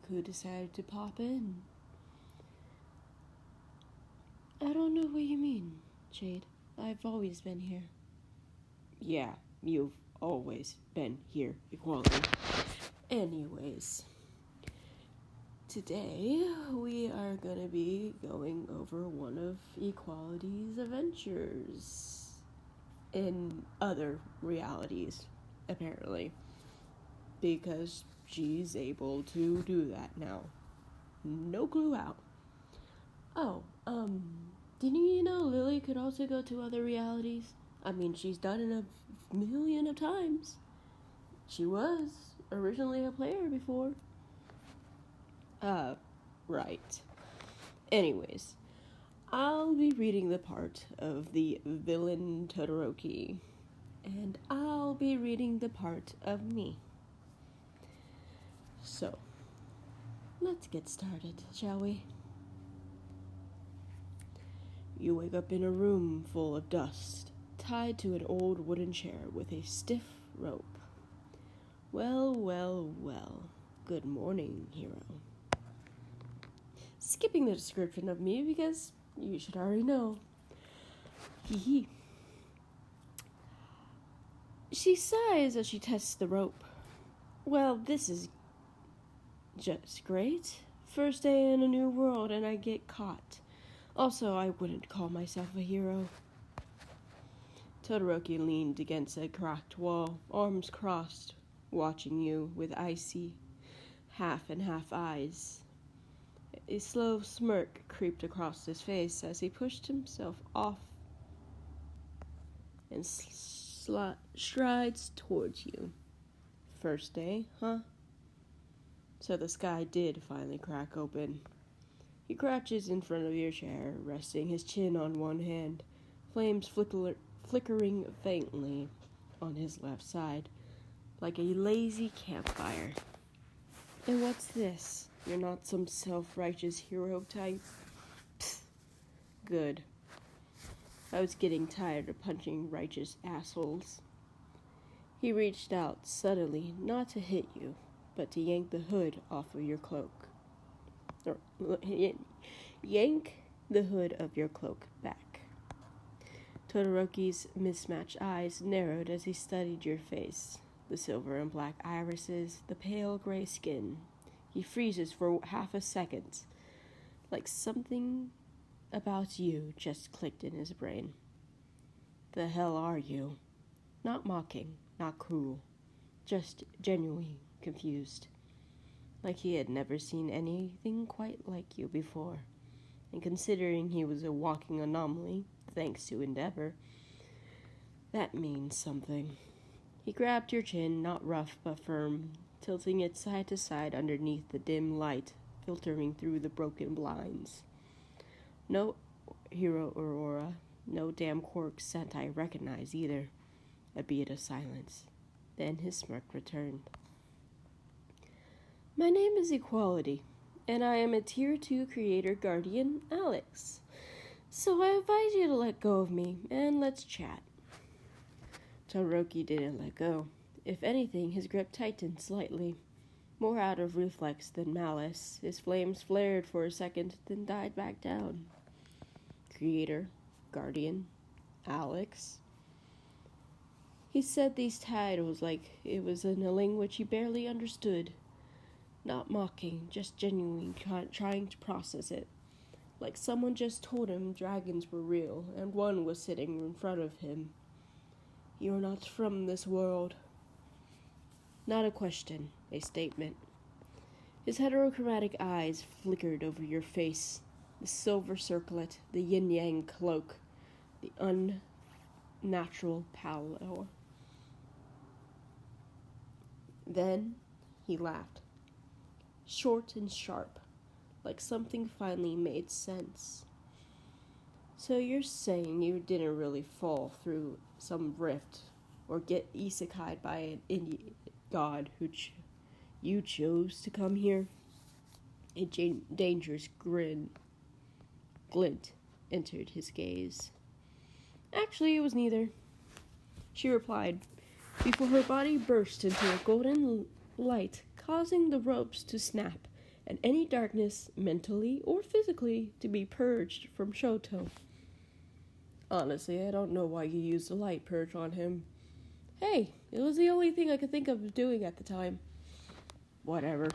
who decided to pop in. I don't know what you mean, Jade. I've always been here. Yeah, you've always been here, Equality. Anyways, today we are gonna be going over one of Equality's adventures in other realities, apparently, because she's able to do that now. No clue how. Oh, didn't you know Lily could also go to other realities? I mean, she's done it a million of times. She was originally a player before. Right. Anyways, I'll be reading the part of the villain Todoroki, and I'll be reading the part of me. So, let's get started, shall we? You wake up in a room full of dust, tied to an old wooden chair with a stiff rope. Well, well, well. Good morning, hero. Skipping the description of me because you should already know. Hee hee. She sighs as she tests the rope. Well, this is just great. First day in a new world and I get caught. Also, I wouldn't call myself a hero. Todoroki leaned against a cracked wall, arms crossed, watching you with icy half and half eyes. A slow smirk creeped across his face as he pushed himself off and strides towards you. First day, huh? So the sky did finally crack open. He crouches in front of your chair, resting his chin on one hand, flames flickering faintly on his left side, like a lazy campfire. And what's this? You're not some self-righteous hero type? Pfft. Good. I was getting tired of punching righteous assholes. He reached out suddenly, not to hit you, but to yank the hood off of your cloak. Yank the hood of your cloak back. Todoroki's mismatched eyes narrowed as he studied your face. The silver and black irises, the pale gray skin. He freezes for half a second, like something about you just clicked in his brain. The hell are you? Not mocking, not cruel, just genuinely confused. Like he had never seen anything quite like you before. And considering he was a walking anomaly, thanks to Endeavor, that means something. He grabbed your chin, not rough but firm, tilting it side to side underneath the dim light filtering through the broken blinds. No hero Aurora, no damn quirk scent I recognize either. A beat of silence. Then his smirk returned. My name is Equality, and I am a Tier 2 creator guardian, Alex. So I advise you to let go of me, and let's chat. Todoroki didn't let go. If anything, his grip tightened slightly, more out of reflex than malice. His flames flared for a second, then died back down. Creator, guardian, Alex. He said these titles like it was in a language he barely understood. Not mocking, just genuinely trying to process it. Like someone just told him dragons were real, and one was sitting in front of him. You're not from this world. Not a question, a statement. His heterochromatic eyes flickered over your face. The silver circlet, the yin-yang cloak, the unnatural pallor. Then he laughed. Short and sharp, like something finally made sense. So you're saying you didn't really fall through some rift or get isekai'd by an Indian god who you chose to come here? A dangerous glint entered his gaze. Actually, it was neither, she replied, before her body burst into a golden light, causing the ropes to snap and any darkness, mentally or physically, to be purged from Shoto. Honestly, I don't know why you used the light purge on him. Hey, it was the only thing I could think of doing at the time. Whatever.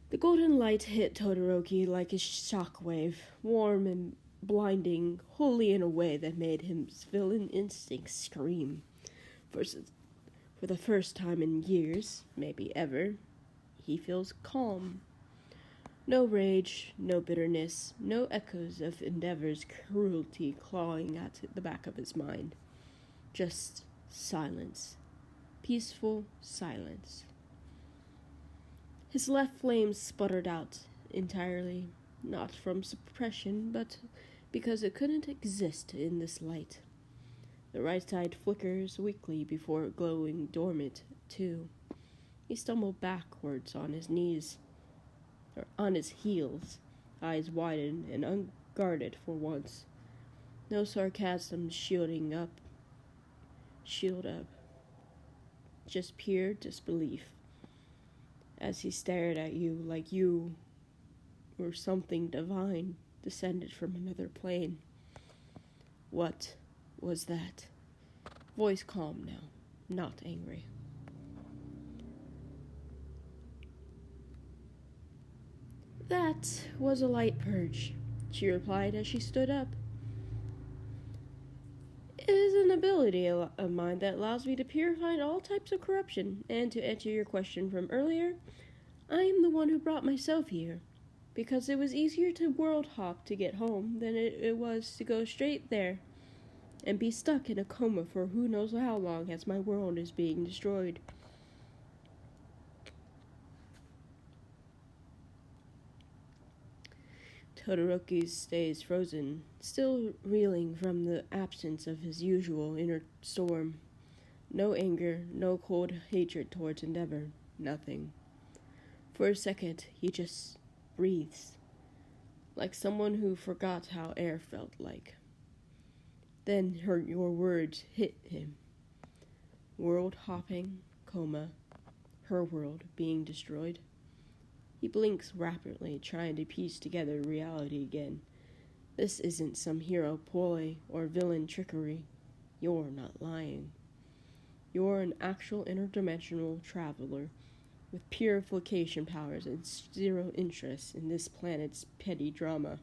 The golden light hit Todoroki like a shockwave, warm and blinding, wholly in a way that made his villain instinct scream. For the first time in years, maybe ever, he feels calm. No rage, no bitterness, no echoes of Endeavor's cruelty clawing at the back of his mind. Just silence. Peaceful silence. His left flame sputtered out entirely, not from suppression, but because it couldn't exist in this light. The right side flickers weakly before glowing dormant, too. He stumbled backwards on his heels, eyes widened and unguarded for once. No sarcasm shield up. Just pure disbelief. As he stared at you like you were something divine descended from another plane. What was that? Voice calm now, not angry. That was a light purge, she replied as she stood up. It is an ability of mine that allows me to purify all types of corruption, and to answer your question from earlier, I am the one who brought myself here, because it was easier to world hop to get home than it was to go straight there, and be stuck in a coma for who knows how long as my world is being destroyed. Todoroki stays frozen, still reeling from the absence of his usual inner storm. No anger, no cold hatred towards Endeavor, nothing. For a second, he just breathes, like someone who forgot how air felt like. Then your words hit him. World hopping, coma, her world being destroyed. He blinks rapidly, trying to piece together reality again. This isn't some hero ploy or villain trickery. You're not lying. You're an actual interdimensional traveler with purification powers and zero interest in this planet's petty drama.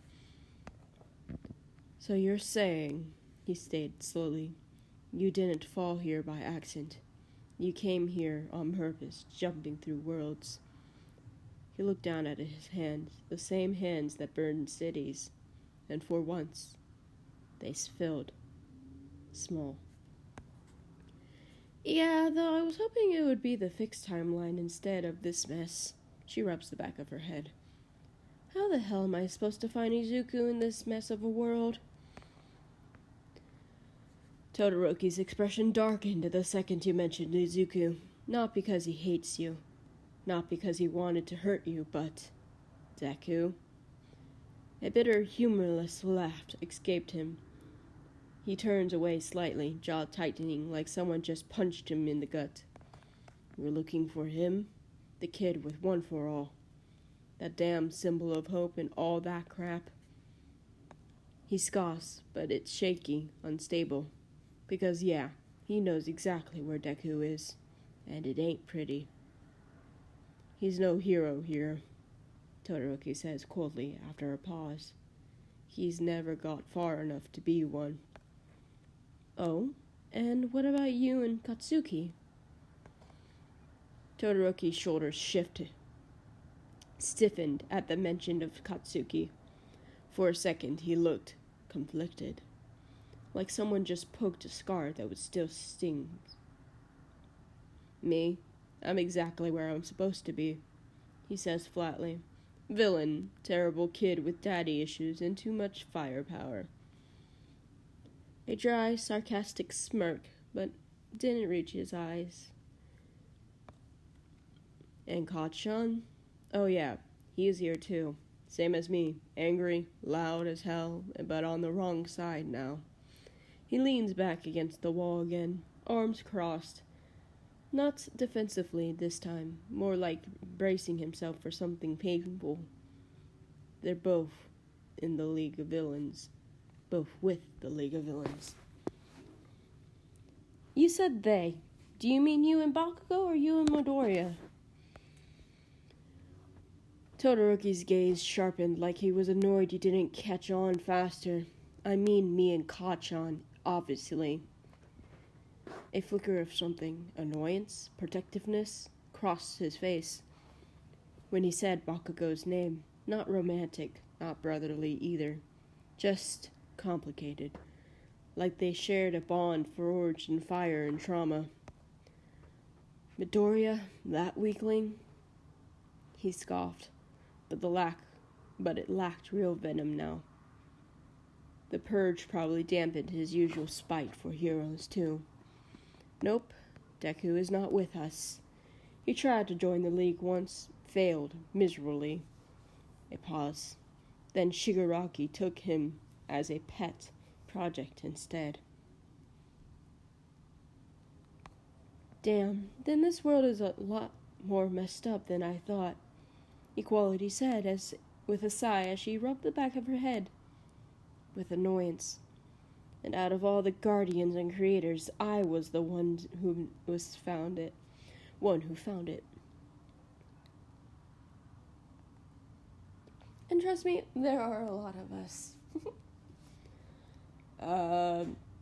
So you're saying, he stated slowly, you didn't fall here by accident. You came here on purpose, jumping through worlds. He looked down at his hands, the same hands that burned cities, and for once, they felt small. Yeah, though I was hoping it would be the fixed timeline instead of this mess. She rubs the back of her head. How the hell am I supposed to find Izuku in this mess of a world? Todoroki's expression darkened the second you mentioned Izuku, not because he hates you. Not because he wanted to hurt you, but... Deku? A bitter, humorless laugh escaped him. He turns away slightly, jaw tightening like someone just punched him in the gut. You're looking for him? The kid with One for All. That damn symbol of hope and all that crap. He scoffs, but it's shaky, unstable. Because yeah, he knows exactly where Deku is. And it ain't pretty. He's no hero here, Todoroki says coldly after a pause. He's never got far enough to be one. Oh, and what about you and Katsuki? Todoroki's shoulders stiffened at the mention of Katsuki. For a second he looked conflicted, like someone just poked a scar that would still sting. Me? I'm exactly where I'm supposed to be, he says flatly. Villain, terrible kid with daddy issues and too much firepower. A dry, sarcastic smirk, but didn't reach his eyes. And Kachan? Oh yeah, he is here too. Same as me, angry, loud as hell, but on the wrong side now. He leans back against the wall again, arms crossed. Not defensively this time, more like bracing himself for something painful. They're both in the League of Villains. Both with the League of Villains. You said they. Do you mean you and Bakugo or you and Midoriya? Todoroki's gaze sharpened like he was annoyed you didn't catch on faster. I mean me and Kachan, obviously. A flicker of something, annoyance, protectiveness, crossed his face when he said Bakugo's name. Not romantic, not brotherly either. Just complicated. Like they shared a bond forged in fire and trauma. Midoriya, that weakling? He scoffed, but it lacked real venom now. The purge probably dampened his usual spite for heroes, too. Nope, Deku is not with us. He tried to join the League once, failed miserably. A pause. Then Shigaraki took him as a pet project instead. Damn, then this world is a lot more messed up than I thought, Equality said as with a sigh as she rubbed the back of her head with annoyance. And out of all the guardians and creators, I was the one who found it. And trust me, there are a lot of us.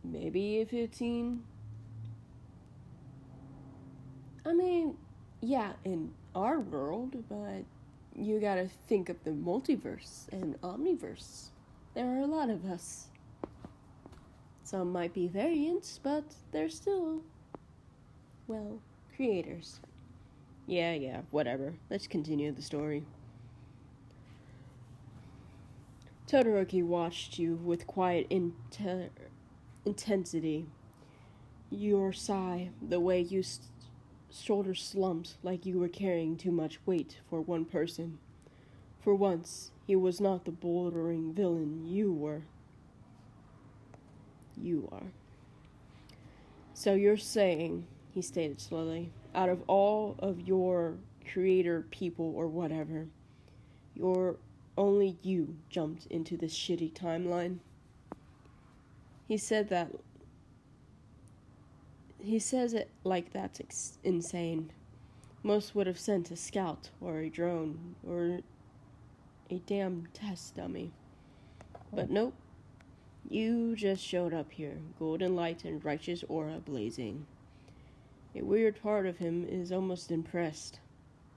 Maybe 15. I mean, yeah, in our world, but you gotta think of the multiverse and omniverse. There are a lot of us. Some might be variants, but they're still, well, creators. Yeah, whatever. Let's continue the story. Todoroki watched you with quiet intensity. Your sigh, the way you shoulder slumped like you were carrying too much weight for one person. For once, he was not the bouldering villain you were. You are. So you're saying, he stated slowly, out of all of your creator people or whatever, only you jumped into this shitty timeline? He says it like that's insane. Most would have sent a scout or a drone or a damn test dummy. But nope. You just showed up here, golden light and righteous aura blazing. A weird part of him is almost impressed.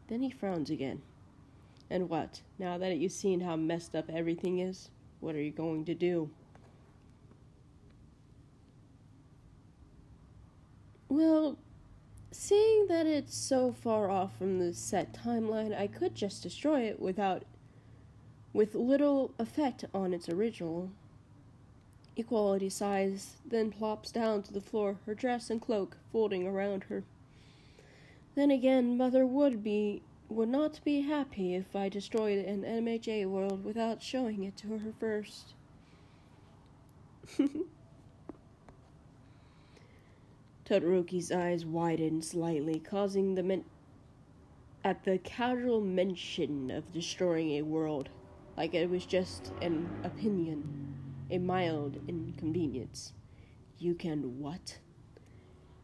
Then he frowns again. And what? Now that you've seen how messed up everything is, what are you going to do? Well, seeing that it's so far off from the set timeline, I could just destroy it with little effect on its original. Equality sighs, then plops down to the floor, her dress and cloak folding around her. Then again, Mother would not be happy if I destroyed an MHA world without showing it to her first. Todoroki's eyes widened slightly, causing at the casual mention of destroying a world, like it was just an opinion, a mild inconvenience. You can what?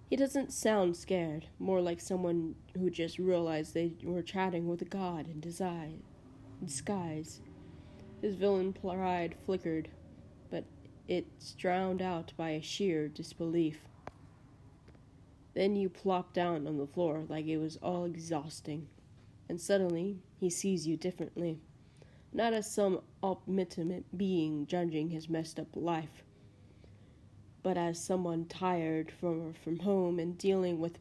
He doesn't sound scared, more like someone who just realized they were chatting with a god in disguise. His villain pride flickered, but it's drowned out by a sheer disbelief. Then you plop down on the floor like it was all exhausting, and suddenly he sees you differently. Not as some omnipotent being judging his messed up life, but as someone tired from home and dealing with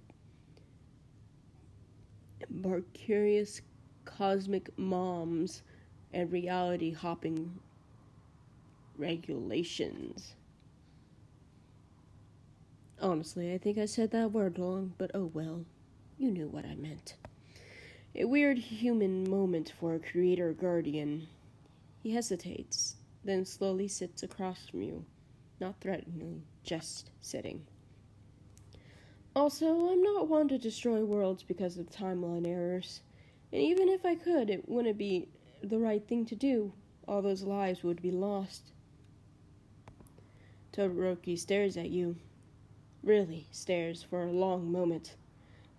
mercurious cosmic moms and reality-hopping regulations. Honestly, I think I said that word wrong, but oh well. You knew what I meant. A weird human moment for a creator guardian. He hesitates, then slowly sits across from you. Not threateningly, just sitting. Also, I'm not one to destroy worlds because of timeline errors. And even if I could, it wouldn't be the right thing to do. All those lives would be lost. Todoroki stares at you. Really stares for a long moment.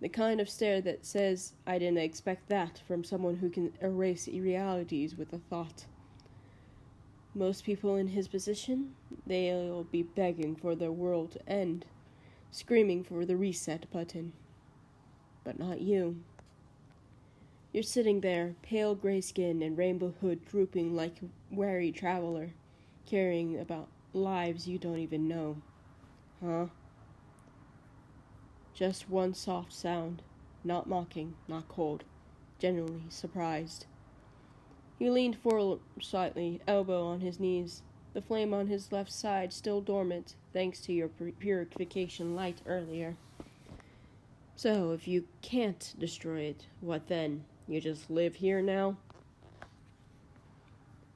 The kind of stare that says, I didn't expect that from someone who can erase irrealities with a thought. Most people in his position, they'll be begging for their world to end, screaming for the reset button. But not you. You're sitting there, pale gray skin and rainbow hood drooping like a weary traveler, caring about lives you don't even know. Huh? Just one soft sound, not mocking, not cold, genuinely surprised. He leaned forward slightly, elbow on his knees, the flame on his left side still dormant, thanks to your purification light earlier. So, if you can't destroy it, what then? You just live here now?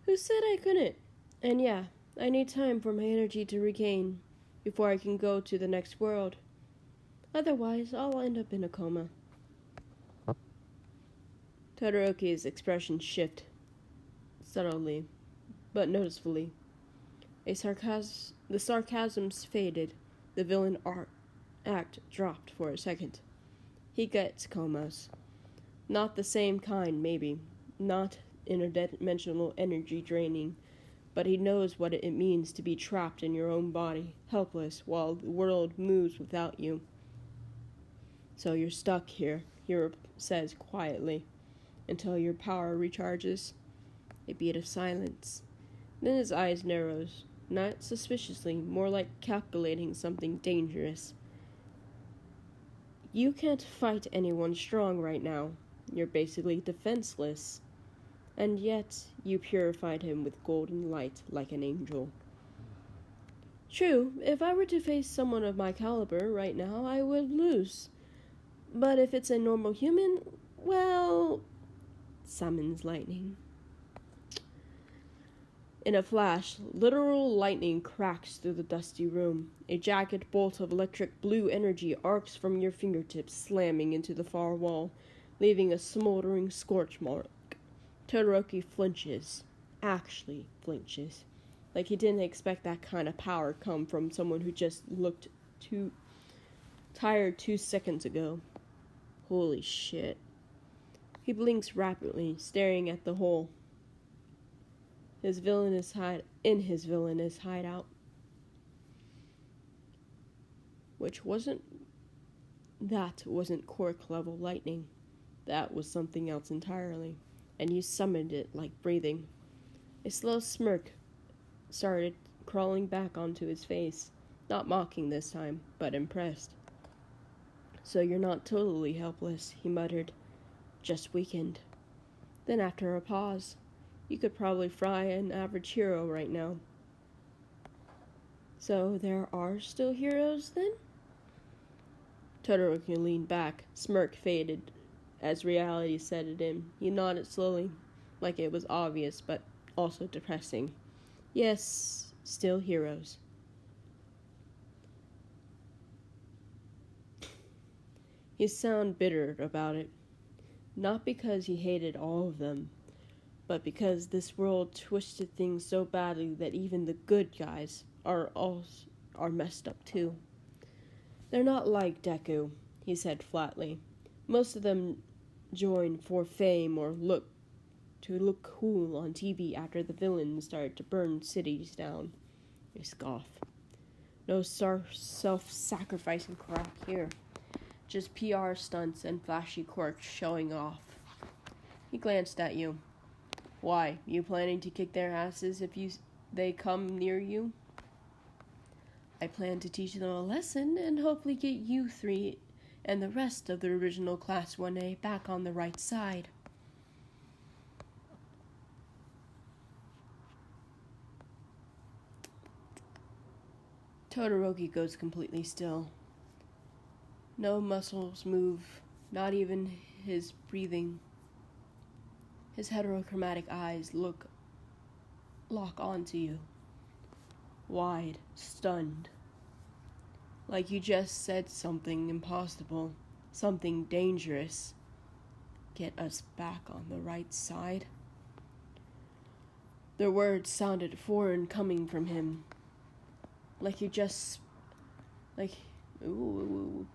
Who said I couldn't? And yeah, I need time for my energy to regain before I can go to the next world. Otherwise, I'll end up in a coma. Todoroki's expression shifted, subtly, but noticeably. The sarcasms faded. The villain act dropped for a second. He gets comas. Not the same kind, maybe. Not interdimensional energy draining. But he knows what it means to be trapped in your own body, helpless, while the world moves without you. So you're stuck here, Hero says quietly, until your power recharges. A beat of silence. Then his eyes narrows, not suspiciously, more like calculating something dangerous. You can't fight anyone strong right now. You're basically defenseless. And yet, you purified him with golden light like an angel. True, if I were to face someone of my caliber right now, I would lose. But if it's a normal human, well, summons lightning. In a flash, literal lightning cracks through the dusty room. A jagged bolt of electric blue energy arcs from your fingertips, slamming into the far wall, leaving a smoldering scorch mark. Todoroki flinches. Actually flinches. Like he didn't expect that kind of power come from someone who just looked too tired 2 seconds ago. Holy shit. He blinks rapidly, staring at the hole. His villainous hideout. That wasn't Cork level lightning. That was something else entirely. And you summoned it like breathing. A slow smirk started crawling back onto his face. Not mocking this time, but impressed. So you're not totally helpless, he muttered. Just weakened. Then after a pause, you could probably fry an average hero right now. So there are still heroes then? Todoroki leaned back, smirk faded as reality set it in. He nodded slowly, like it was obvious but also depressing. Yes, still heroes. He sounded bitter about it. Not because he hated all of them, but because this world twisted things so badly that even the good guys are messed up too. They're not like Deku, he said flatly. Most of them join for fame or look cool on TV after the villains started to burn cities down. A scoff. No self-sacrificing crap here. Just PR stunts and flashy quirks showing off. He glanced at you. Why, you planning to kick their asses if they come near you? I plan to teach them a lesson and hopefully get you three and the rest of the original Class 1A back on the right side. Todoroki goes completely still. No muscles move, not even his breathing. His heterochromatic eyes lock onto you. Wide, stunned. Like you just said something impossible, something dangerous. Get us back on the right side. The words sounded foreign coming from him. Like you just... like... ooh.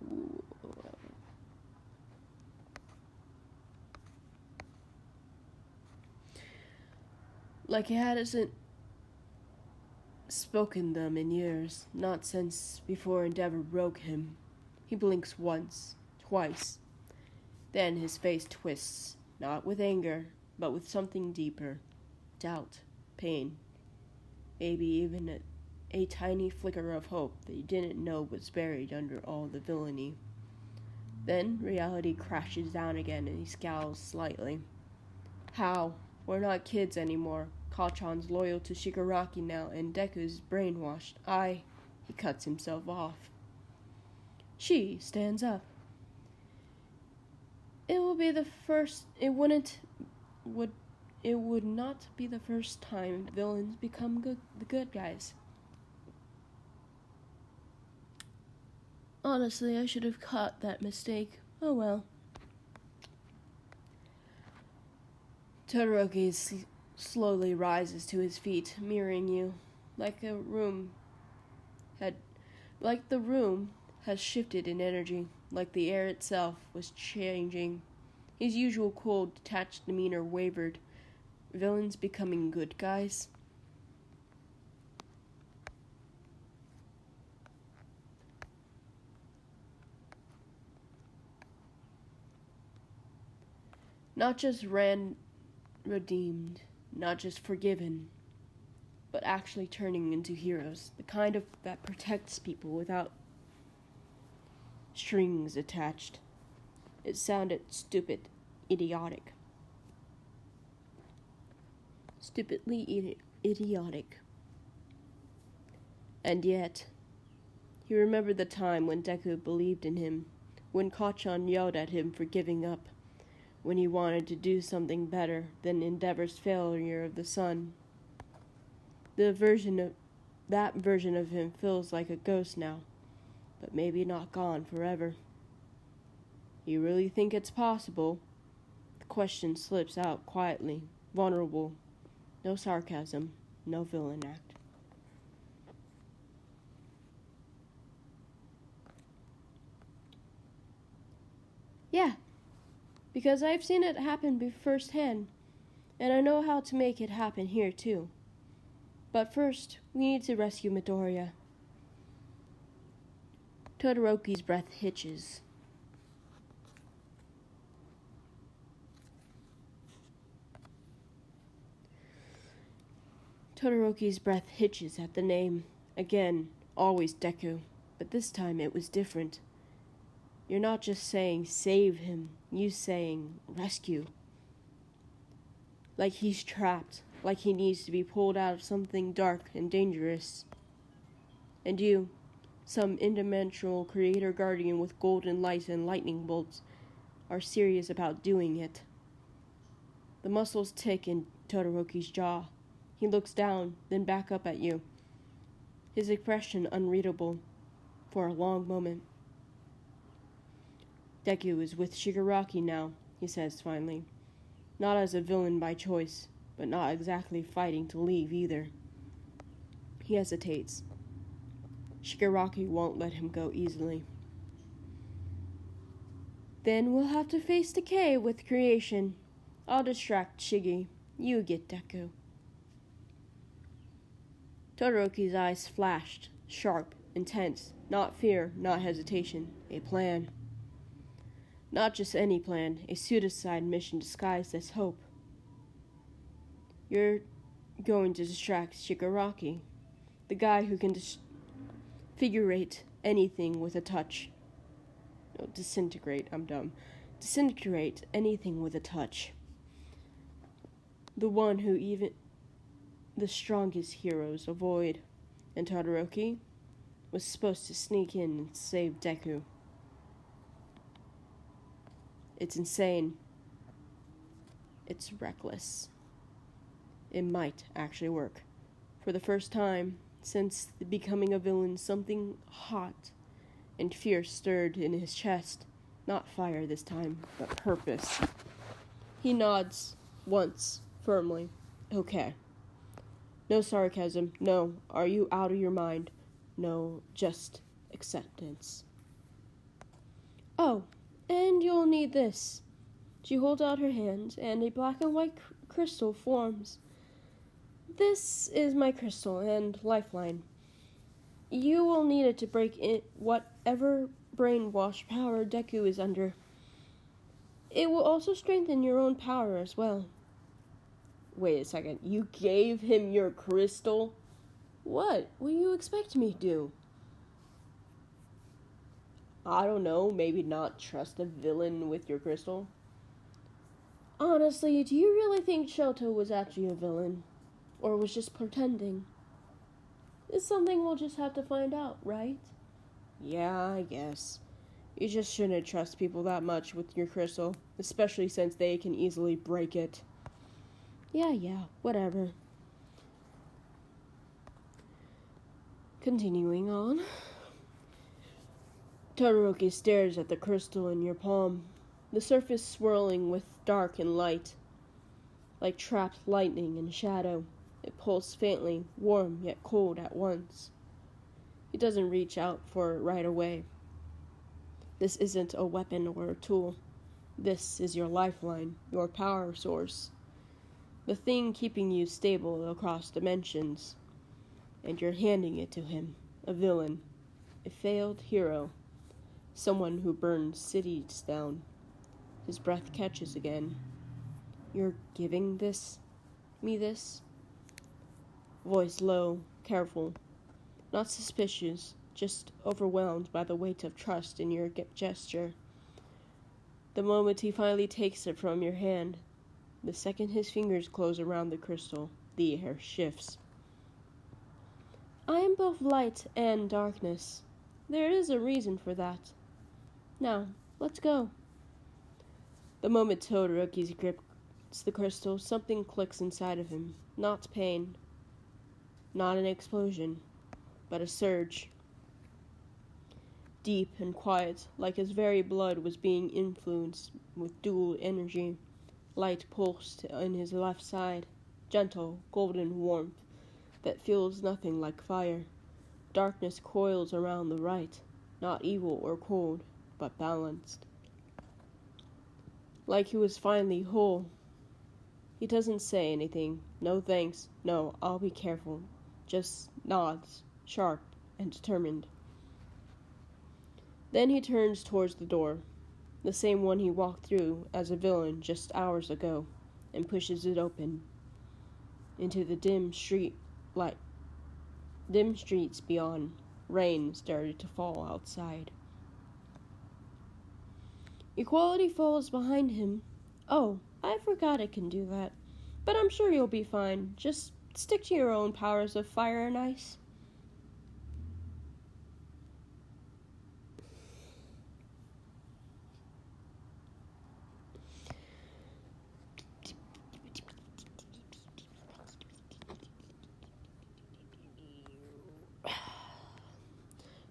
Like he hasn't spoken them in years, not since before Endeavor broke him. He blinks once, twice. Then his face twists, not with anger, but with something deeper. Doubt, pain, maybe even a tiny flicker of hope that he didn't know was buried under all the villainy. Then reality crashes down again and he scowls slightly. How? We're not kids anymore. Kachan's loyal to Shigaraki now, and Deku's brainwashed. He cuts himself off. She stands up. It would not be the first time villains become the good guys. Honestly, I should have caught that mistake. Oh well. Todoroki slowly rises to his feet, mirroring you, like the room has shifted in energy, like the air itself was changing. His usual cool, detached demeanor wavered. Villains becoming good guys? Not just redeemed, not just forgiven, but actually turning into heroes, the kind of that protects people without strings attached. It sounded stupid, idiotic. Stupidly idiotic. And yet, he remembered the time when Deku believed in him, when Kachan yelled at him for giving up, when he wanted to do something better than Endeavor's failure of the sun. That version of him feels like a ghost now, but maybe not gone forever. You really think it's possible? The question slips out quietly, vulnerable. No sarcasm, no villain act. Yeah, because I've seen it happen firsthand, and I know how to make it happen here too. But first, we need to rescue Midoriya. Todoroki's breath hitches. Todoroki's breath hitches at the name. Again, always Deku, but this time it was different. You're not just saying save him, you saying rescue. Like he's trapped, like he needs to be pulled out of something dark and dangerous. And you, some interdimensional creator guardian with golden light and lightning bolts, are serious about doing it. The muscles tick in Todoroki's jaw. He looks down, then back up at you. His expression unreadable for a long moment. Deku is with Shigaraki now, he says finally. Not as a villain by choice, but not exactly fighting to leave either. He hesitates. Shigaraki won't let him go easily. Then we'll have to face decay with creation. I'll distract Shigi. You get Deku. Todoroki's eyes flashed, sharp, intense. Not fear, not hesitation. A plan. Not just any plan, a suicide mission disguised as hope. You're going to distract Shigaraki, the guy who can disfigurate anything with a touch. No, disintegrate, I'm dumb. Disintegrate anything with a touch. The one who even the strongest heroes avoid. And Todoroki was supposed to sneak in and save Deku. It's insane. It's reckless. It might actually work. For the first time since the becoming a villain, something hot and fear stirred in his chest. Not fire this time, but purpose. He nods once, firmly. Okay. No sarcasm. No. Are you out of your mind? No, just acceptance. Oh, and you'll need this. She holds out her hand, and a black and white crystal forms. This is my crystal and lifeline. You will need it to break in whatever brainwash power Deku is under. It will also strengthen your own power as well. Wait a second, you gave him your crystal? What do you expect me to do? I don't know, maybe not trust a villain with your crystal? Honestly, do you really think Shoto was actually a villain? Or was just pretending? It's something we'll just have to find out, right? Yeah, I guess. You just shouldn't trust people that much with your crystal, especially since they can easily break it. Yeah, whatever. Continuing on. Todoroki stares at the crystal in your palm, the surface swirling with dark and light. Like trapped lightning and shadow, it pulses faintly, warm yet cold at once. He doesn't reach out for it right away. This isn't a weapon or a tool. This is your lifeline, your power source. The thing keeping you stable across dimensions. And you're handing it to him, a villain, a failed hero, someone who burned cities down. His breath catches again. You're giving me this? Voice low, careful, not suspicious, just overwhelmed by the weight of trust in your gesture. The moment he finally takes it from your hand, the second his fingers close around the crystal, the air shifts. I am both light and darkness. There is a reason for that. Now, let's go. The moment Todoroki's grips the crystal, something clicks inside of him. Not pain, not an explosion, but a surge. Deep and quiet, like his very blood was being influenced with dual energy. Light pulsed in his left side, gentle, golden warmth that feels nothing like fire. Darkness coils around the right, not evil or cold, but balanced. Like he was finally whole. He doesn't say anything. No thanks. No, I'll be careful. Just nods, sharp and determined. Then he turns towards the door, the same one he walked through as a villain just hours ago, and pushes it open. Into the dim streets beyond. Rain started to fall outside. Equality falls behind him. Oh, I forgot it can do that. But I'm sure you'll be fine. Just stick to your own powers of fire and ice.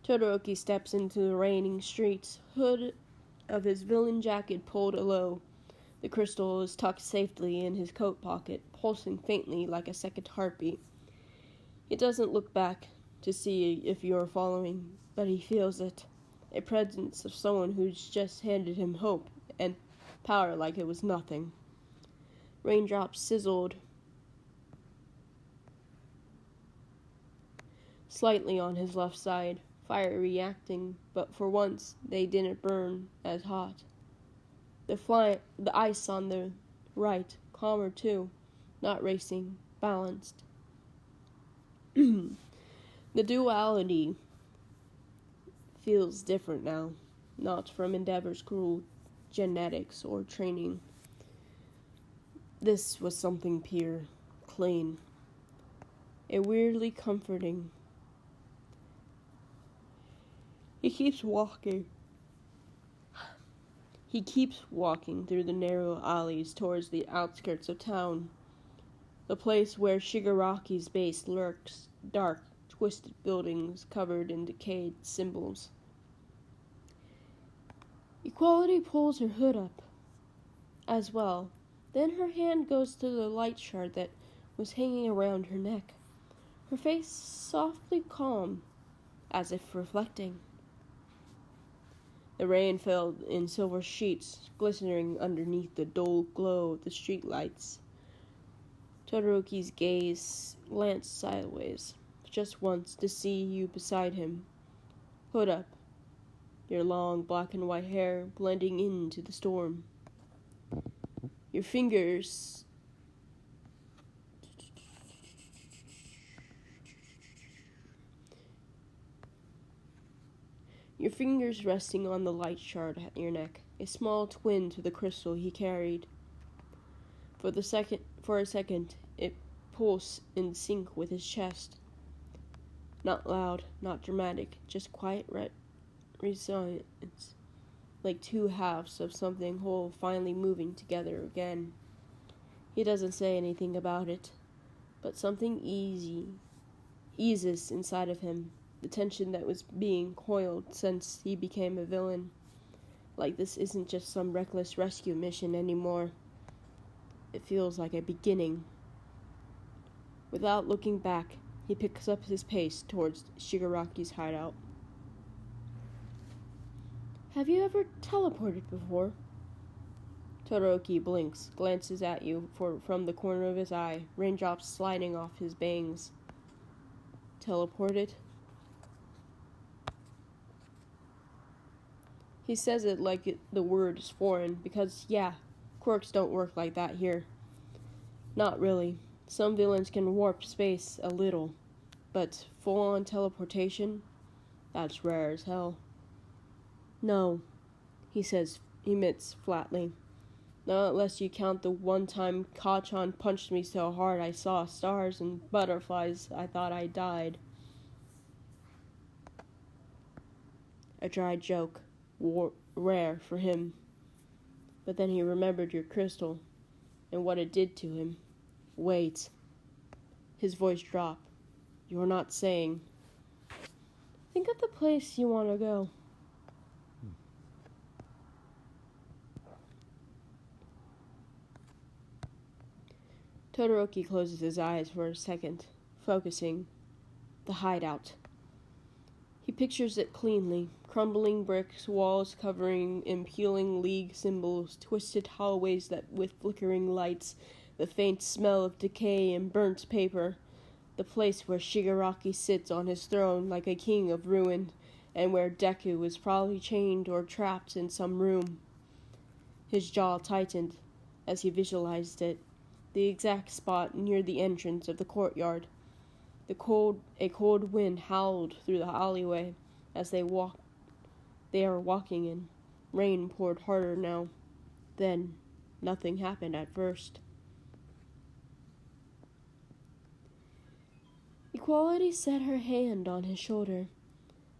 Todoroki steps into the raining streets, hood of his villain jacket pulled low. The crystal is tucked safely in his coat pocket, pulsing faintly like a second heartbeat. He doesn't look back to see if you are following, but he feels it. A presence of someone who's just handed him hope and power like it was nothing. Raindrops sizzled slightly on his left side, fire reacting, but for once they didn't burn as hot. The ice on the right, calmer too, not racing, balanced. The duality feels different now, not from Endeavor's cruel genetics or training. This was something pure, clean, a weirdly comforting. He keeps walking through the narrow alleys towards the outskirts of town, the place where Shigaraki's base lurks, dark, twisted buildings covered in decayed symbols. Equality pulls her hood up as well. Then her hand goes to the light shard that was hanging around her neck. Her face softly calm, as if reflecting. The rain fell in silver sheets, glistening underneath the dull glow of the street lights. Todoroki's gaze glanced sideways, just once, to see you beside him, hood up, your long black and white hair blending into the storm. Your fingers resting on the light shard at your neck, a small twin to the crystal he carried. For a second, it pulsed in sync with his chest. Not loud, not dramatic, just quiet resonance, like two halves of something whole finally moving together again. He doesn't say anything about it, but something eases inside of him, the tension that was being coiled since he became a villain. Like this isn't just some reckless rescue mission anymore. It feels like a beginning. Without looking back, he picks up his pace towards Shigaraki's hideout. Have you ever teleported before? Todoroki blinks, glances at you from the corner of his eye, raindrops sliding off his bangs. Teleported? He says it like the word is foreign, because, yeah, quirks don't work like that here. Not really. Some villains can warp space a little, but full-on teleportation? That's rare as hell. No, he emits flatly. Not unless you count the one time Kachan punched me so hard I saw stars and butterflies I thought I died. A dry joke, rare for him. But then he remembered your crystal and what it did to him. Wait. His voice dropped. You're not saying. Think of the place you want to go. Todoroki closes his eyes for a second, focusing. The hideout. He pictures it cleanly. Crumbling bricks, walls covering in peeling league symbols, twisted hallways that with flickering lights, the faint smell of decay and burnt paper. The place where Shigaraki sits on his throne like a king of ruin, and where Deku is probably chained or trapped in some room. His jaw tightened as he visualized it. The exact spot near the entrance of the courtyard. A cold wind howled through the alleyway as they are walking in. Rain poured harder now. Then, nothing happened at first. Equality set her hand on his shoulder,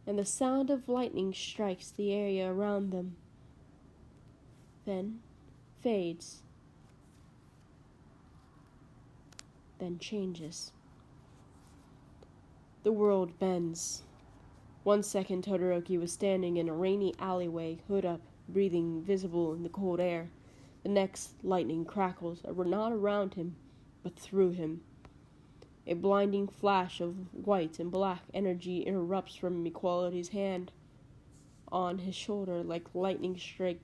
and the sound of lightning strikes the area around them. Then, fades. Then changes. The world bends. 1 second Todoroki was standing in a rainy alleyway, hood up, breathing visible in the cold air. The next, lightning crackles, not around him, but through him. A blinding flash of white and black energy erupts from Equality's hand on his shoulder like lightning strike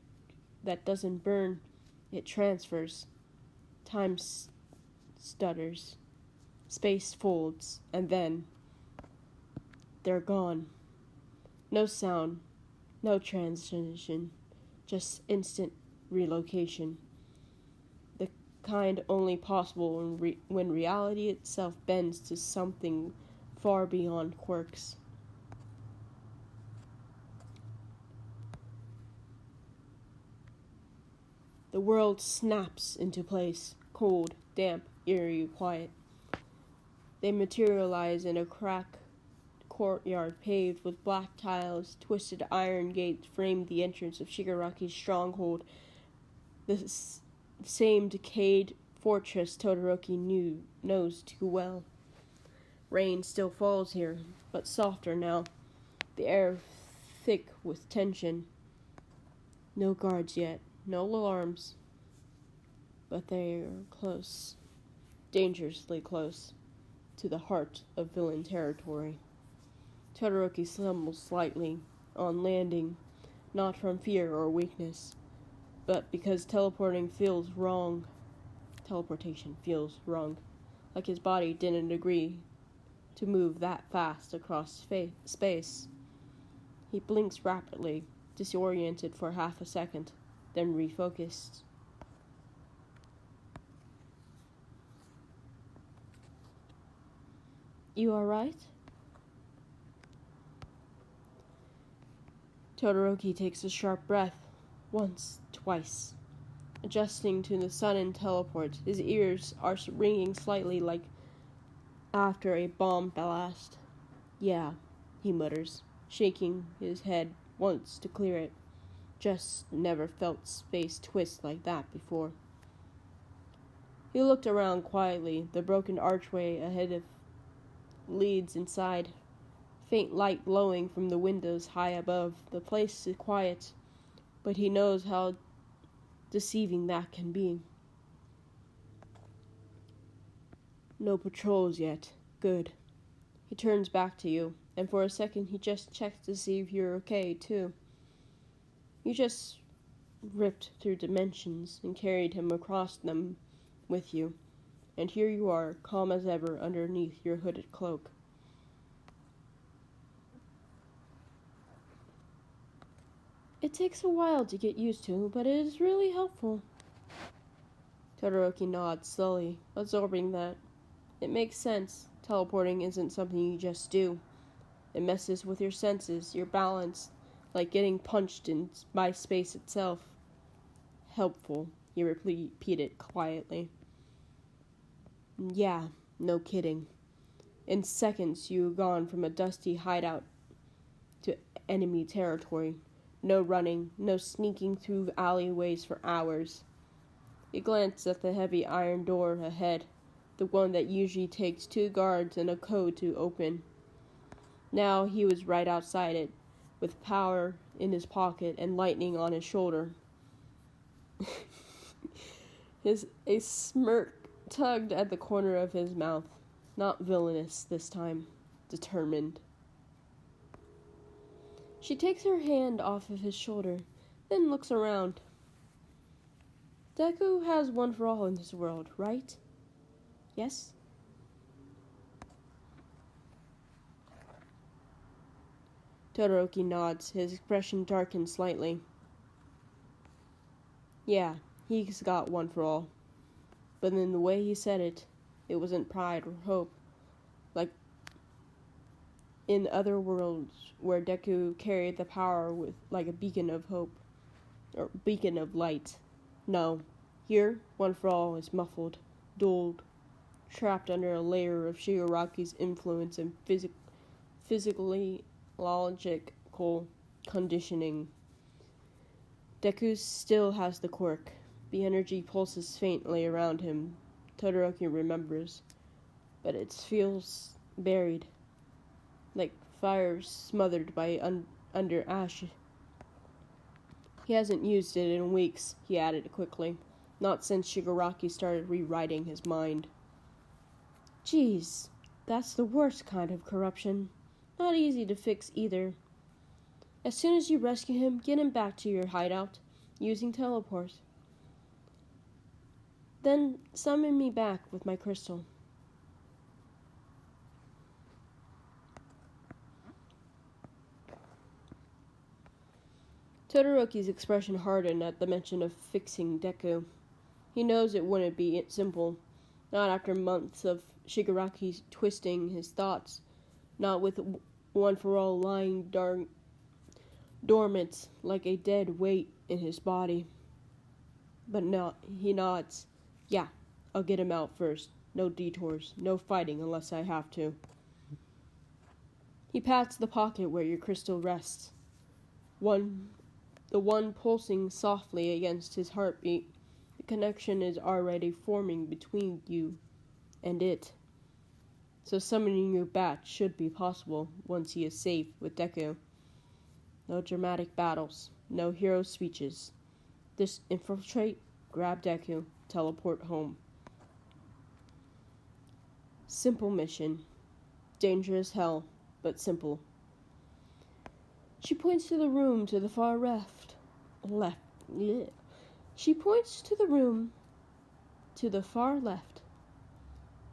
that doesn't burn. It transfers. Time stutters. Space folds, and then they're gone. No sound, no transition, just instant relocation. The kind only possible when reality itself bends to something far beyond quirks. The world snaps into place, cold, damp, eerie, quiet. They materialize in a cracked courtyard paved with black tiles. Twisted iron gates framed the entrance of Shigaraki's stronghold, the same decayed fortress Todoroki knows too well. Rain still falls here, but softer now, the air thick with tension. No guards yet, no alarms, but they are close, dangerously close, to the heart of villain territory. Todoroki stumbles slightly on landing, not from fear or weakness, but because teleportation feels wrong, like his body didn't agree to move that fast across space. He blinks rapidly, disoriented for half a second, then refocused. You alright? Todoroki takes a sharp breath, once, twice. Adjusting to the sudden teleport, his ears are ringing slightly like after a bomb blast. Yeah, he mutters, shaking his head once to clear it. Just never felt space twist like that before. He looked around quietly. The broken archway ahead of leads inside. Faint light glowing from the windows high above. The place is quiet, but he knows how deceiving that can be. No patrols yet. Good. He turns back to you, and for a second he just checks to see if you're okay, too. You just ripped through dimensions and carried him across them with you, and here you are, calm as ever underneath your hooded cloak. It takes a while to get used to, but it is really helpful. Todoroki nods slowly, absorbing that. It makes sense. Teleporting isn't something you just do. It messes with your senses, your balance, like getting punched in by space itself. Helpful, he repeated quietly. Yeah, no kidding. In seconds, you were gone from a dusty hideout to enemy territory. No running, no sneaking through alleyways for hours. He glanced at the heavy iron door ahead, the one that usually takes 2 guards and a code to open. Now he was right outside it, with power in his pocket and lightning on his shoulder. A smirk tugged at the corner of his mouth. Not villainous this time, determined. She takes her hand off of his shoulder, then looks around. Deku has one for all in this world, right? Yes? Todoroki nods, his expression darkens slightly. Yeah, he's got one for all. But in the way he said it, it wasn't pride or hope, like in other worlds where Deku carried the power with like a beacon of hope, or beacon of light. No, here, one for all is muffled, dulled, trapped under a layer of Shigaraki's influence and physically logical conditioning. Deku still has the quirk. The energy pulses faintly around him. Todoroki remembers, but it feels buried, like fire smothered by under ash. He hasn't used it in weeks, he added quickly, not since Shigaraki started rewriting his mind. Geez, that's the worst kind of corruption. Not easy to fix either. As soon as you rescue him, get him back to your hideout, using teleport. Then summon me back with my crystal. Todoroki's expression hardened at the mention of fixing Deku. He knows it wouldn't be simple, not after months of Shigaraki twisting his thoughts, not with one for all lying dormant like a dead weight in his body. But he nods. Yeah, I'll get him out first. No detours, no fighting unless I have to. He pats the pocket where your crystal rests. The one pulsing softly against his heartbeat. The connection is already forming between you and it. So summoning you back should be possible once he is safe with Deku. No dramatic battles. No hero speeches. Just infiltrate, grab Deku, teleport home. Simple mission. Dangerous hell, but simple. She points to the room to the far left. Yeah. She points to the room to the far left.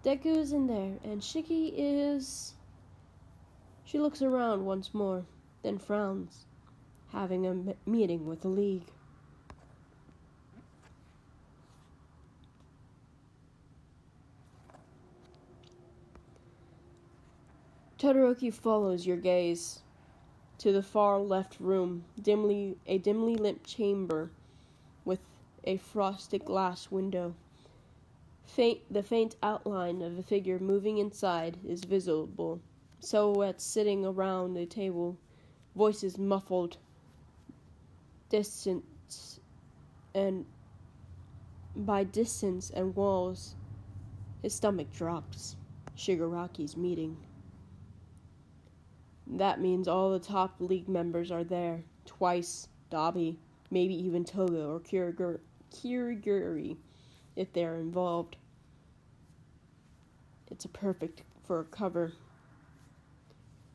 Deku is in there, and Shiki is... She looks around once more, then frowns, having a meeting with the League. Todoroki follows your gaze to the far left room, a dimly lit chamber with a frosted glass window. The faint outline of a figure moving inside is visible. Silhouettes sitting around the table, voices muffled, distance, and by distance and walls, his stomach drops. Shigaraki's meeting. That means all the top League members are there. Twice, Dabi, maybe even Toga or Kiriguri, if they are involved. It's a perfect for a cover.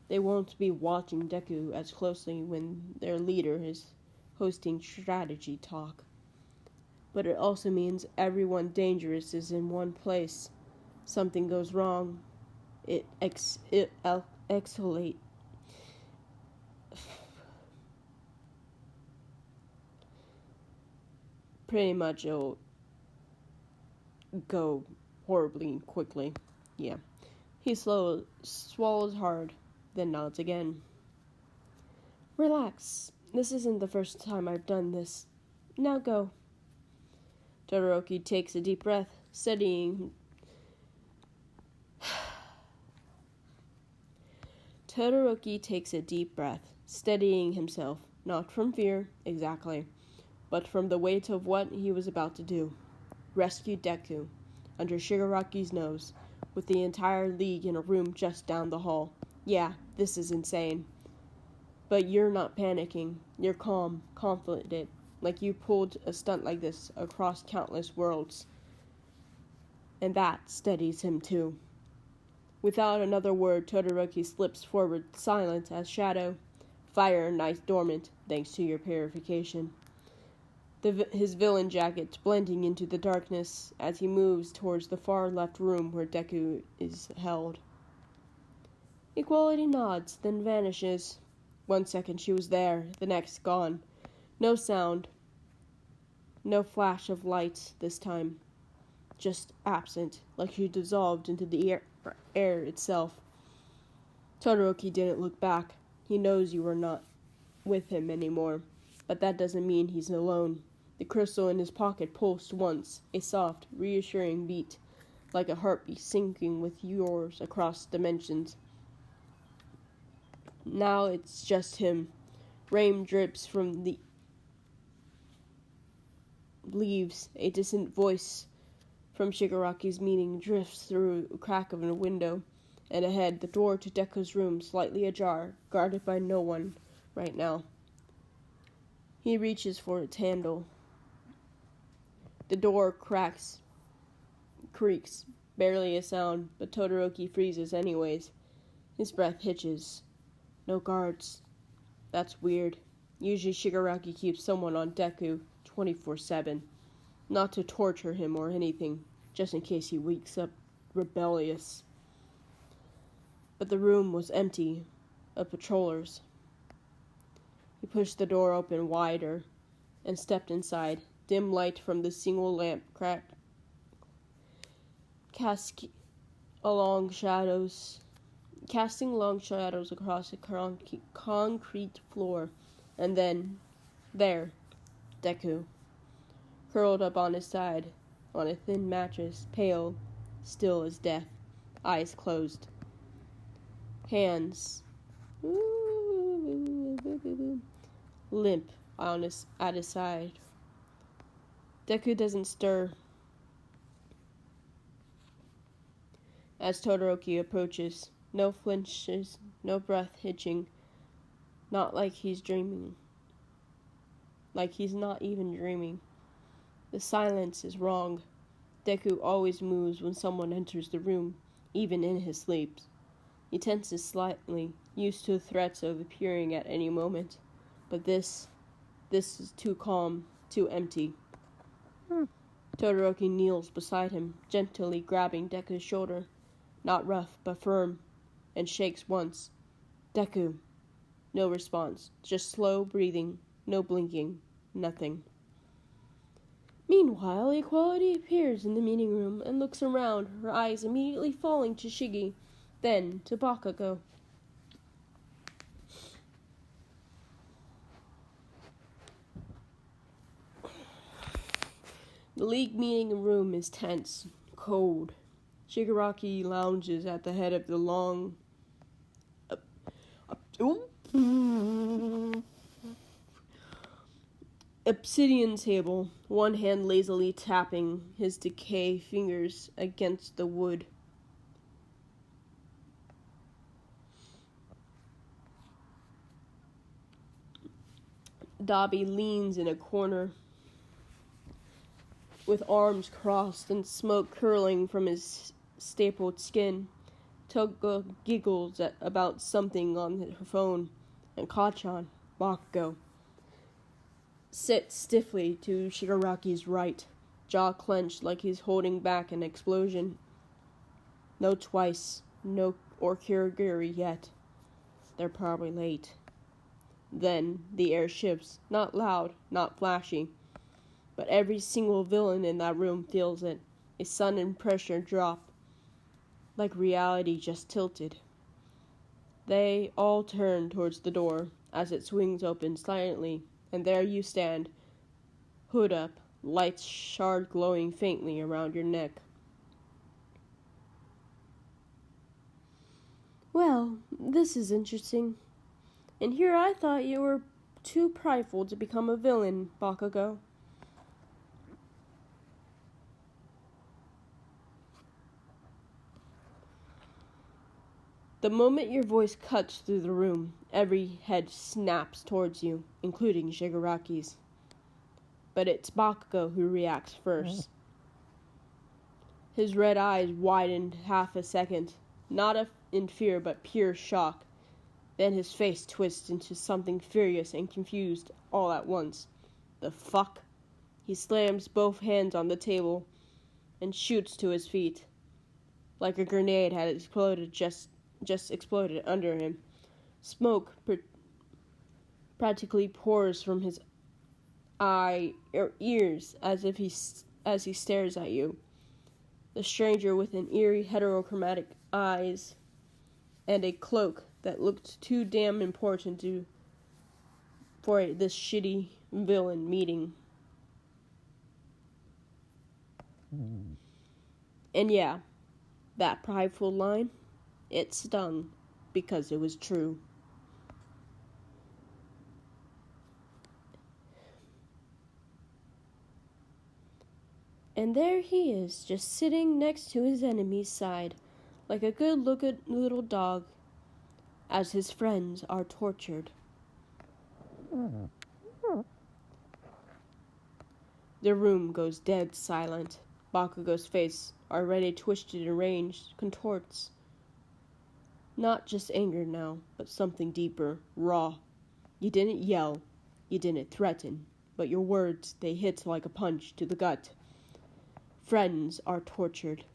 They won't be watching Deku as closely when their leader is hosting strategy talk. But it also means everyone dangerous is in one place. Something goes wrong. It exhalate. Pretty much it'll go horribly quickly. Yeah. He swallows hard, then nods again. Relax. This isn't the first time I've done this. Now go. Todoroki takes a deep breath, steadying himself, not from fear, exactly, but from the weight of what he was about to do. Rescue Deku, under Shigaraki's nose, with the entire League in a room just down the hall. Yeah, this is insane. But you're not panicking. You're calm, confident, like you pulled a stunt like this across countless worlds. And that steadies him too. Without another word, Todoroki slips forward, silent as shadow. Fire nice dormant, thanks to your purification. His villain jacket blending into the darkness as he moves towards the far left room where Deku is held. Equality nods, then vanishes. 1 second she was there, the next gone. No sound. No flash of light this time. Just absent, like she dissolved into the air itself. Todoroki didn't look back. He knows you are not with him anymore, but that doesn't mean he's alone. The crystal in his pocket pulsed once, a soft, reassuring beat, like a heartbeat syncing with yours across dimensions. Now it's just him. Rain drips from the leaves. A distant voice from Shigaraki's meeting drifts through a crack of a window, and ahead, the door to Deku's room slightly ajar, guarded by no one right now. He reaches for its handle. The door creaks, barely a sound, but Todoroki freezes anyways. His breath hitches. No guards. That's weird. Usually Shigaraki keeps someone on Deku 24/7. Not to torture him or anything, just in case he wakes up rebellious. But the room was empty of patrollers. He pushed the door open wider and stepped inside. Dim light from the single lamp casting long shadows across the concrete floor. And then, there, Deku, curled up on his side, on a thin mattress, pale, still as death, eyes closed. Hands limp at his side. Deku doesn't stir. As Todoroki approaches, no flinches, no breath hitching, Not like he's dreaming. Like he's not even dreaming. The silence is wrong. Deku always moves when someone enters the room, even in his sleep. He tenses slightly, used to the threats of appearing at any moment. But this is too calm, too empty. Todoroki kneels beside him, gently grabbing Deku's shoulder, not rough but firm, and shakes once. Deku. No response, just slow breathing, no blinking, nothing. Meanwhile, Equality appears in the meeting room and looks around, her eyes immediately falling to Shigi, then to Bakugo. The League meeting room is tense, cold. Shigaraki lounges at the head of the long obsidian table, one hand lazily tapping his decay fingers against the wood. Dabi leans in a corner with arms crossed and smoke curling from his stapled skin. Toga giggles about something on her phone, and Kachan, Bakugo, sits stiffly to Shigaraki's right, jaw clenched like he's holding back an explosion. No twice, no or Kirigiri yet. They're probably late. Then the air shifts, not loud, not flashy, but every single villain in that room feels it. A sudden pressure drop, like reality just tilted. They all turn towards the door as it swings open silently, and there you stand, hood up, lights shard glowing faintly around your neck. Well, this is interesting. And here I thought you were too prideful to become a villain, Bakugo. The moment your voice cuts through the room, every head snaps towards you, including Shigaraki's. But it's Bakugo who reacts first. His red eyes widened half a second, not in fear but pure shock. Then his face twists into something furious and confused all at once. The fuck? He slams both hands on the table and shoots to his feet, like a grenade had exploded just exploded under him. Smoke practically pours from his ears as he stares at you. The stranger with an eerie heterochromatic eyes and a cloak that looked too damn important for this shitty villain meeting. And yeah, that prideful line, it stung because it was true. And there he is, just sitting next to his enemy's side, like a good-looking little dog, as his friends are tortured. The room goes dead silent. Bakugo's face, already twisted and arranged, contorts. Not just anger now, but something deeper, raw. You didn't yell, you didn't threaten, but your words, they hit like a punch to the gut. Friends are tortured.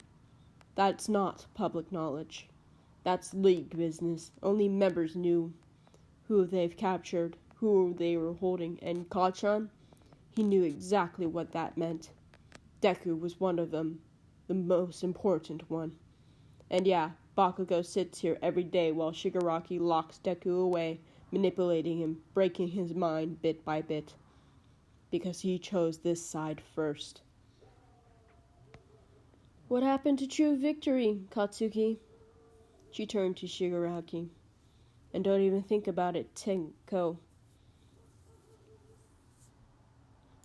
That's not public knowledge. That's League business. Only members knew who they've captured, who they were holding, and Kachan, he knew exactly what that meant. Deku was one of them, the most important one. And yeah, Bakugo sits here every day while Shigaraki locks Deku away, manipulating him, breaking his mind bit by bit. Because he chose this side first. What happened to true victory, Katsuki? She turned to Shigaraki. And don't even think about it, Tenko.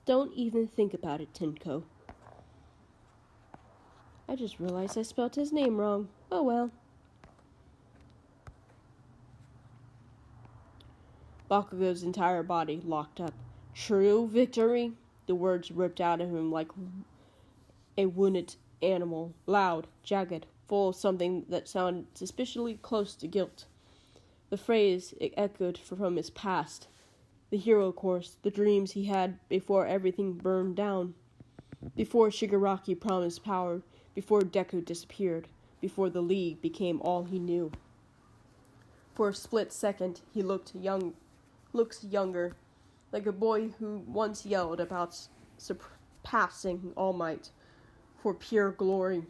Don't even think about it, Tenko. I just realized I spelled his name wrong. Oh well. Bakugo's entire body locked up. True victory? The words ripped out of him like a wounded animal, loud, jagged, full of something that sounded suspiciously close to guilt. The phrase echoed from his past, the hero course, the dreams he had before everything burned down, before Shigaraki promised power, before Deku disappeared, before the League became all he knew. For a split second, he looks younger, like a boy who once yelled about surpassing All Might for pure glory.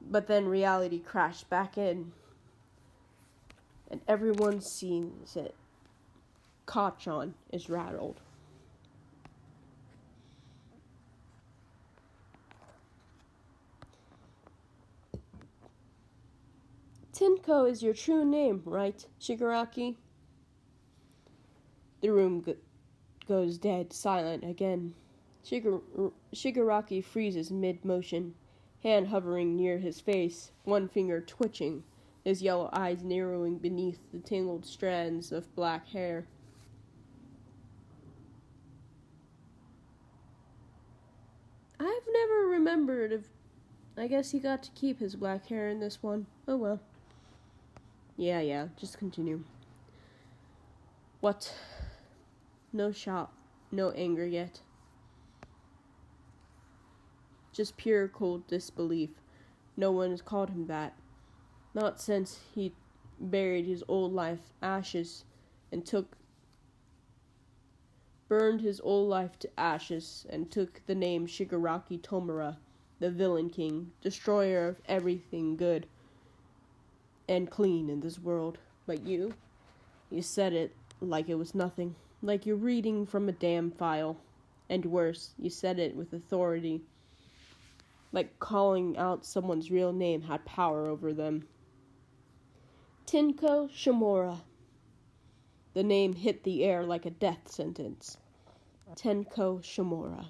But then reality crashed back in, and everyone sees it. Kachan is rattled. Tenko is your true name, right, Shigaraki? The room goes dead silent again. Shigaraki freezes mid-motion, hand hovering near his face, one finger twitching, his yellow eyes narrowing beneath the tangled strands of black hair. I've never remembered if... I guess he got to keep his black hair in this one. Oh well. Yeah, just continue. What? No shock, no anger yet. Just pure cold disbelief. No one has called him that. Not since he buried his old life ashes and burned his old life to ashes and took the name Shigaraki Tomura, the Villain King, destroyer of everything good and clean in this world. But you said it like it was nothing, like you're reading from a damn file. And worse, you said it with authority, like calling out someone's real name had power over them. Tenko Shimura. The name hit the air like a death sentence. Tenko Shimura.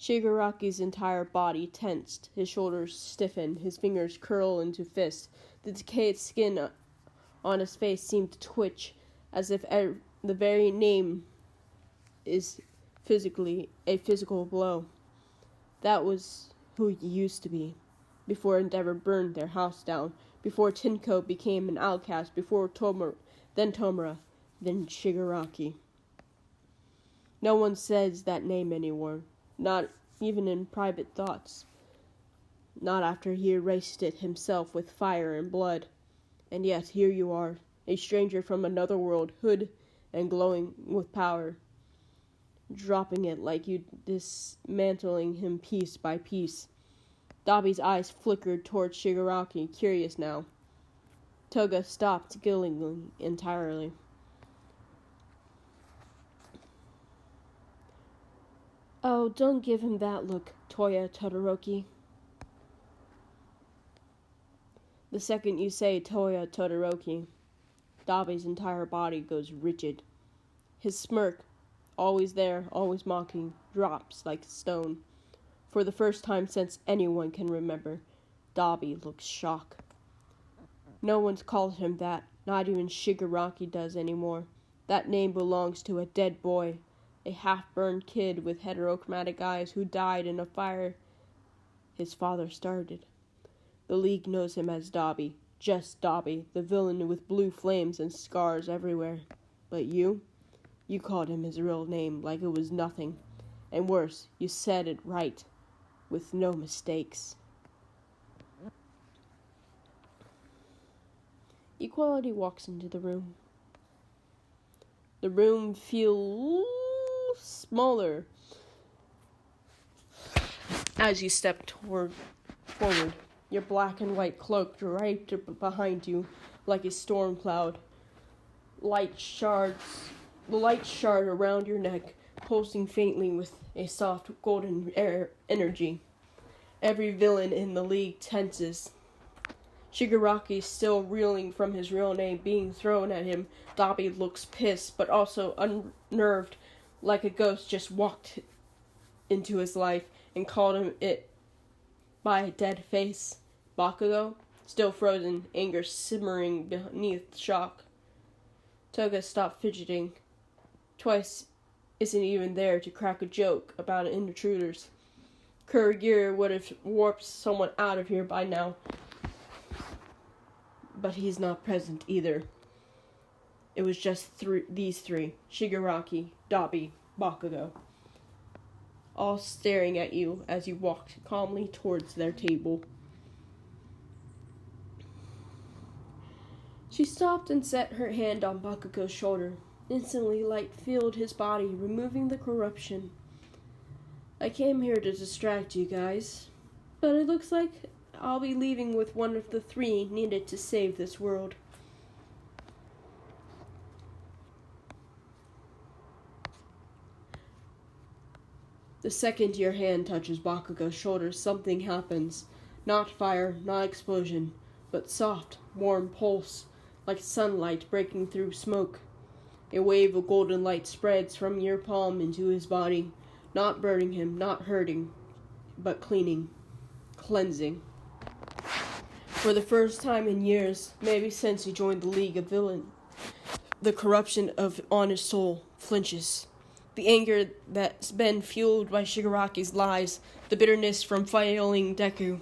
Shigaraki's entire body tensed, his shoulders stiffened, his fingers curl into fists. The decayed skin on his face seemed to twitch, as if the very name is a physical blow. That was who he used to be, before Endeavor burned their house down, before Tenko became an outcast, before Tomura, then Shigaraki. No one says that name anymore. Not even in private thoughts. Not after he erased it himself with fire and blood. And yet here you are, a stranger from another world, hood and glowing with power. Dropping it like you dismantling him piece by piece. Dabi's eyes flickered towards Shigaraki, curious now. Toga stopped giggling entirely. Oh, don't give him that look, Toya Todoroki. The second you say Toya Todoroki, Dabi's entire body goes rigid. His smirk, always there, always mocking, drops like a stone. For the first time since anyone can remember, Dabi looks shocked. No one's called him that, not even Shigaraki does anymore. That name belongs to a dead boy, a half-burned kid with heterochromatic eyes who died in a fire his father started. The League knows him as Dabi, just Dabi, the villain with blue flames and scars everywhere. But you called him his real name like it was nothing. And worse, you said it right, with no mistakes. Equality walks into the room. The room feels smaller as you step forward. Your black and white cloak draped behind you like a storm cloud. The light shard around your neck, pulsing faintly with a soft golden energy. Every villain in the League tenses. Shigaraki still reeling from his real name being thrown at him. Dabi looks pissed, but also unnerved, like a ghost just walked into his life and called him it by a dead face. Bakugo, Still frozen, anger simmering beneath shock. Toga stopped fidgeting. Twice isn't even there to crack a joke about intruders. Kuragir would have warped someone out of here by now. But he's not present either. It was just these three, Shigaraki, Dabi, Bakugo, all staring at you as you walked calmly towards their table. She stopped and set her hand on Bakugo's shoulder. Instantly, light filled his body, removing the corruption. I came here to distract you guys, but it looks like I'll be leaving with one of the three needed to save this world. The second your hand touches Bakugo's shoulder, something happens. Not fire, not explosion, but soft, warm pulse, like sunlight breaking through smoke. A wave of golden light spreads from your palm into his body, not burning him, not hurting, but cleaning, cleansing. For the first time in years, maybe since he joined the League of Villain, the corruption on his soul flinches. The anger that's been fueled by Shigaraki's lies, the bitterness from failing Deku,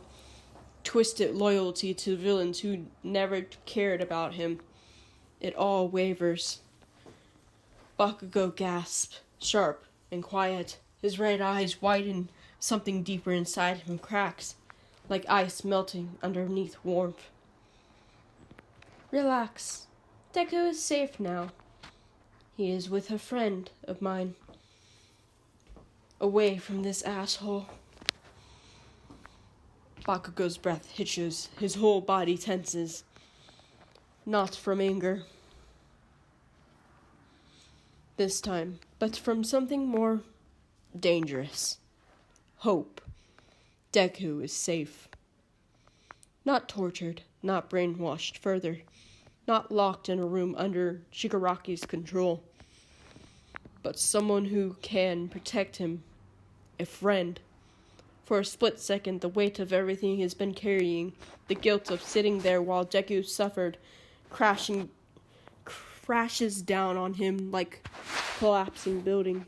twisted loyalty to villains who never cared about him. It all wavers. Bakugo gasps, sharp and quiet. His red eyes widen, something deeper inside him cracks, like ice melting underneath warmth. Relax. Deku is safe now. He is with a friend of mine. Away from this asshole. Bakugo's breath hitches. His whole body tenses. Not from anger. This time, but from something more dangerous. Hope. Deku is safe. Not tortured, not brainwashed further, not locked in a room under Shigaraki's control, but someone who can protect him, a friend. For a split second, the weight of everything he's been carrying, the guilt of sitting there while Deku suffered, crashes down on him like a collapsing building.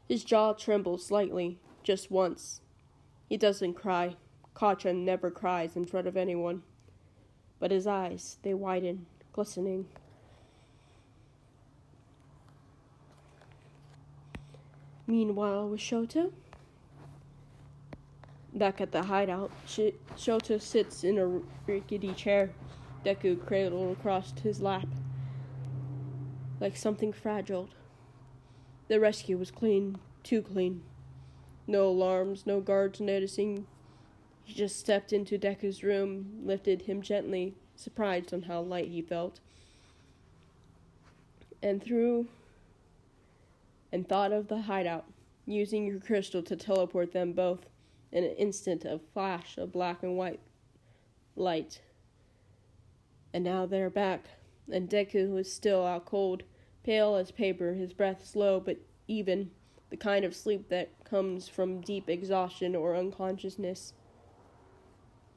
His jaw trembles slightly, just once. He doesn't cry. Kacchan never cries in front of anyone. But his eyes, they widen, glistening. Meanwhile, with Shoto, back at the hideout, Shoto sits in a rickety chair, Deku cradled across his lap, like something fragile. The rescue was clean, too clean. No alarms, no guards noticing. He just stepped into Deku's room, lifted him gently, surprised on how light he felt, and thought of the hideout, using your crystal to teleport them both. In an instant, a flash of black and white light. And now they're back, and Deku was still out cold, pale as paper, his breath slow but even, the kind of sleep that comes from deep exhaustion or unconsciousness.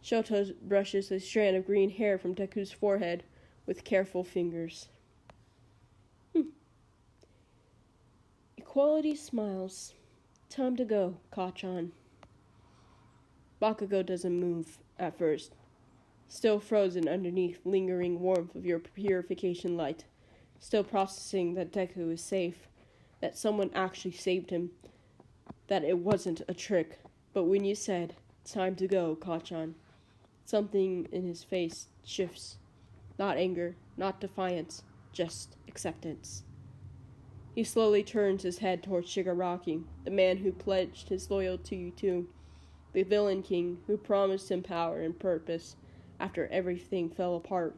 Shoto brushes a strand of green hair from Deku's forehead with careful fingers. Equality smiles. Time to go, Kacchan. Bakugo doesn't move at first, still frozen underneath lingering warmth of your purification light, still processing that Deku is safe, that someone actually saved him, that it wasn't a trick. But when you said, "Time to go, Kacchan," something in his face shifts. Not anger, not defiance, just acceptance. He slowly turns his head towards Shigaraki, the man who pledged his loyalty to the Villain King, who promised him power and purpose after everything fell apart.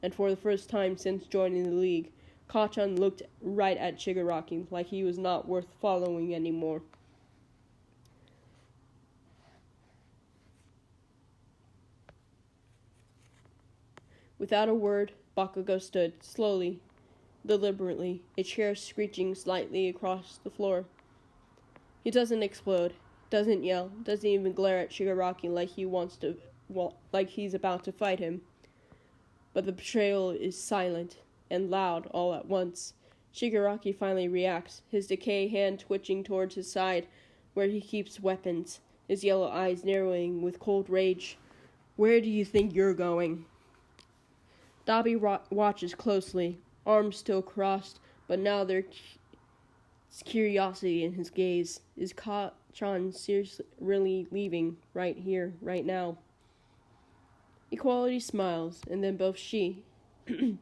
And for the first time since joining the League, Kacchan looked right at Shigaraki like he was not worth following anymore. Without a word, Bakugo stood, slowly, deliberately, a chair screeching slightly across the floor. He doesn't explode, doesn't yell, doesn't even glare at Shigaraki like he wants to like he's about to fight him. But the betrayal is silent and loud all at once. Shigaraki finally reacts, his decay hand twitching towards his side, where he keeps weapons, his yellow eyes narrowing with cold rage. Where do you think you're going? Dabi watches closely, arms still crossed, but now there's curiosity in his gaze. Is Ka-chan seriously really leaving right here, right now? Equality smiles, and then both she and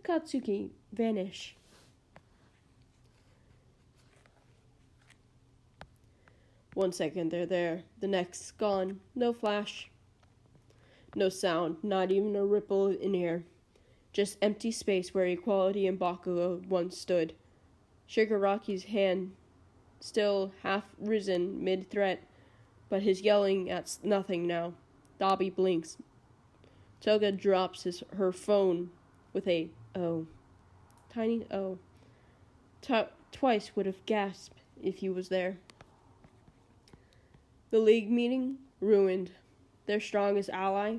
Katsuki vanish. One second they're there, the next gone. No flash, no sound, not even a ripple in air. Just empty space where Equality and Bakugo once stood. Shigaraki's hand still half risen mid-threat, but his yelling at nothing now. Dabi blinks. Toga drops her phone with a "oh." Tiny "oh." Twice would have gasped if he was there. The league meeting? Ruined. Their strongest ally?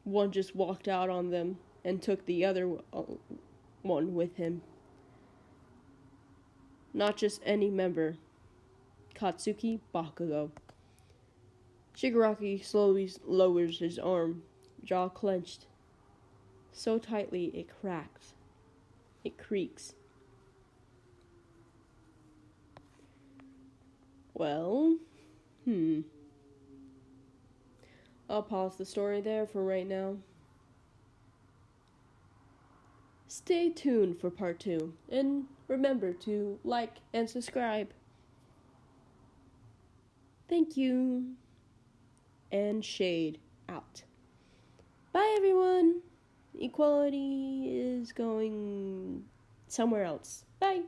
One just walked out on them and took the other one with him. Not just any member. Katsuki Bakugo. Shigaraki slowly lowers his arm, jaw clenched. So tightly it cracks. It creaks. Well, I'll pause the story there for right now. Stay tuned for part 2, and remember to like and subscribe. Thank you. And Shade out. Bye, everyone. Equality is going somewhere else. Bye.